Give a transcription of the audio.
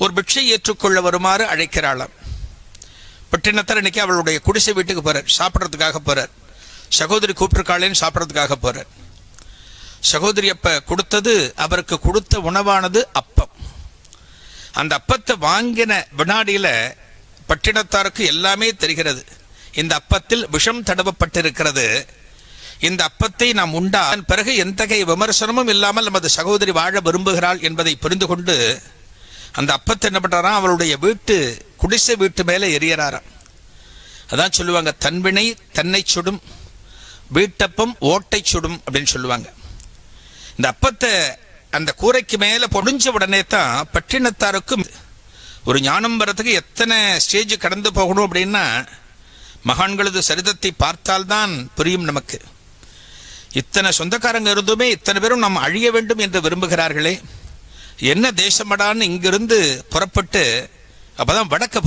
ஒரு பிட்சை ஏற்றுக்கொள்ள வருமாறு அழைக்கிறாளாம். பட்டினத்தார் இன்னைக்கு அவளுடைய குடிசை வீட்டுக்கு போறார், சாப்பிட்றதுக்காக போறார். சகோதரி கூப்பிட்டுருக்காளேன்னு சாப்பிட்றதுக்காக போறார். சகோதரி அப்ப கொடுத்தது, அவருக்கு கொடுத்த உணவானது அப்பம். அந்த அப்பத்தை வாங்கின வினாடியில பட்டினத்தாருக்கு எல்லாமே தெரிகிறது. இந்த அப்பத்தில் விஷம் தடவப்பட்டிருக்கிறது. இந்த அப்பத்தை நாம் உண்டான் பிறகு எந்தகைய விமர்சனமும் இல்லாமல் நமது சகோதரி வாழ விரும்புகிறாள் என்பதை புரிந்து கொண்டு அந்த அப்பத்தை என்ன பண்றாராம், அவளுடைய குடிசை வீட்டு மேலே எரியறாராம். அதான் சொல்லுவாங்க, தன்வினை தன்னை சுடும், வீட்டப்பம் ஓட்டை சுடும் அப்படின்னு சொல்லுவாங்க. இந்த அப்பத்தை அந்த கூரைக்கு மேலே பொடிஞ்ச உடனே தான் பட்டினத்தாருக்கும் ஒரு ஞானம் வரத்துக்கு எத்தனை ஸ்டேஜ் கடந்து போகணும் அப்படின்னா மகான்களது சரிதத்தை பார்த்தால்தான் புரியும் நமக்கு. இத்தனை சொந்தக்காரங்க இருந்துமே இத்தனை பேரும் நாம் அழிய வேண்டும் என்று விரும்புகிறார்களே, என்ன தேசமடான்னு இங்கிருந்து புறப்பட்டு அப்பதான் வடக்க